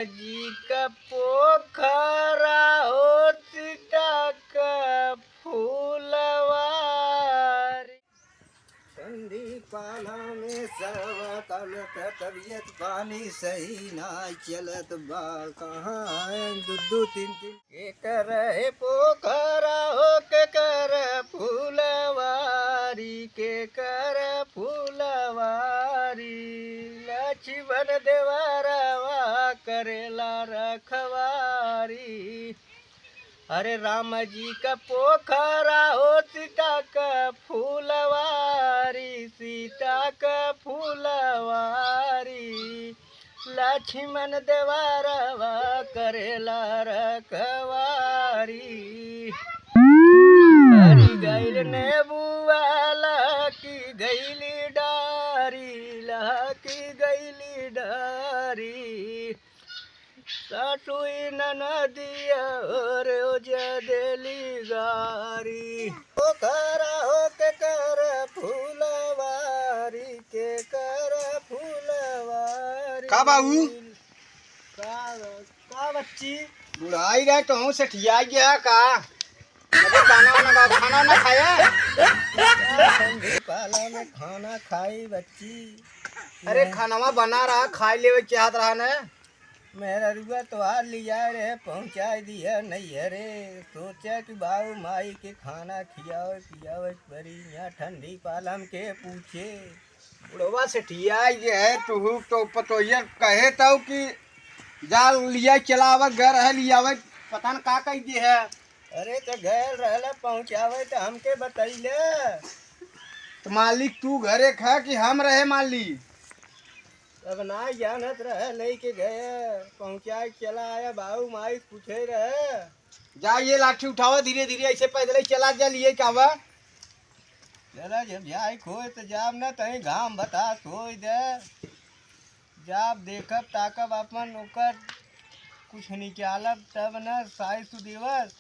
जी का पोखरा हो सीता का फूलवारी ठंडी पाला में सरवा कलत तबियत पानी सही ना चलत बा कहाँ दू तीन तीन के करे पोखरा हो के कर फूलवारी के कर फूलवारी लक्ष्मण देवरवा करेला रखवारी। अरे राम जी का पोखरा हो सीता का फूलवारी सीता का फूलवारी लक्ष्मण देवरवा करेला रखवारी। हरी गैल ने बुआला की गैली डारी लकी गैली डारी साटुई नदिया और देली गारी पोखरा हो के कर फूलवारी के कर फूलवारी। का बाबू का बच्ची बुढ़ाई रहे तो हूँ सेठिया गया का खाना ना खाया ठंडी पाला में खाना खाई बच्ची। अरे खाना बना रहा खाई ले चाहत रहा न मेरा रुआ तो हार लिया रे पहुँचा दिया नहीं रे सोचा कि बाबू माई के खाना खियावे पियावे परी यहाँ ठंडी पालम के पूछे बुढ़वा सेठिया ये है तू तो पतोहिया कहे तो कि जा लिया चलावा घर है लियावे पता न का कह दी है। अरे तो घर रहला पहुँचावे तो हमके बतैले तो मालिक तू घरे खा कि हम रहे मालिक अब ना जानत रहे लेके गए पहुँचा चला आया बाबू माई पूछे रहे जा ये लाठी उठावा धीरे धीरे ऐसे पैदल ही चला जा लिए कावा चला जब जाए खोए तो जाब न तही घाम बता सोई दे जाब देखब ताकब अपन ओकर कुछ निकालब तब न साई सुदिवस।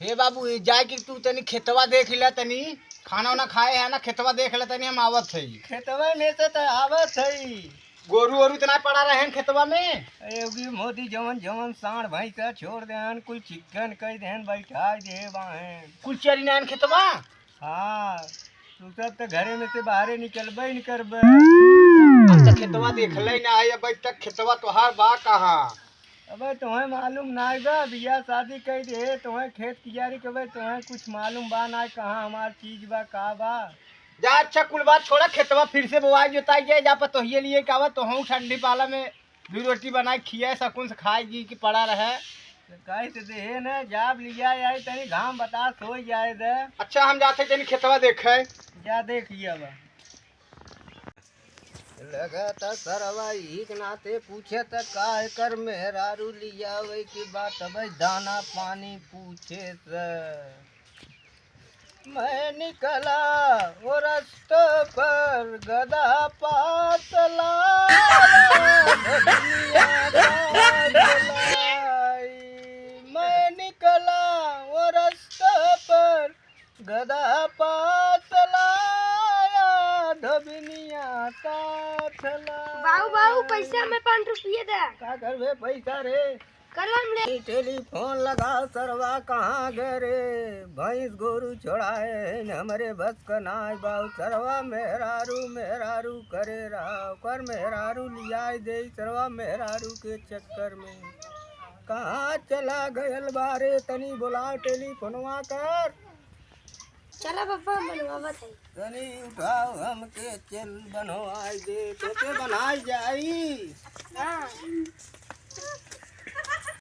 हे बाबू जाए कि तू तनी खेतवा देख ले तनी खाना वाना खाए है ना खेतवा देख ले तनी हम आवत है खेतवा में से तो आवत है गोरू वोरू इतना पड़ा रहे हैं खेतवा में। अरे मोदी जवन जवन सांड भाई का छोड़ देहन कुल चिकन कह देहन बैठा दे बाहन कुल चरी नैन खेतवा। हाँ तू सब तो घरे में से बाहरे निकलबे नहीं करबे हम तो खेतवा देख ले ना आए अब तक खेतवा तोहार बा कहाँ। अबे तुम्हें मालूम ना बा बिया शादी कह दे तुम्हें खेत कियारी कबे तुम्हें कुछ मालूम बा ना कहाँ हमार चीज बा का बा। जा अच्छा कुल बात छोड़ा खेतवा फिर से बोआई जोताई जाए जा पतोहिए लिए कावा तो हूँ ठंडी पाला में भी रोटी बनाई खिया सकून से खाएगी कि पड़ा रहे कह से दे न जाब लिया आई तनी घाम बता सो जाए दे। अच्छा हम जाते तनी खेतवा देखे जा देख लिया बा लगाता सरवा एक नाते पूछे त काय कर मेहरारू लिया वे की बात भाई दाना पानी पूछे से मैं निकला वो रास्ते पर गधा पातला मैं निकला वो रास्ते पर गधा पातला धबिनिया बाबू बाबू पैसा में 5 रुपये दे का करबे पैसा रे कलम ले टेलीफोन लगाओ सरवा कहाँ गए रे भैंस गोरू छोड़ाए हमारे बस का नाय बाबू सरवा मेहरारू मेहरारू करे रहा कर मेहरारू लिया दे सरवा मेहरारू के चक्कर में कहाँ चला गयल बारे तनी बुलाओ टेलीफोनवा कर चला पापा बनवावत है तनी उठाओ हमके चल बनवाई दे तो बनाई जाई। हाँ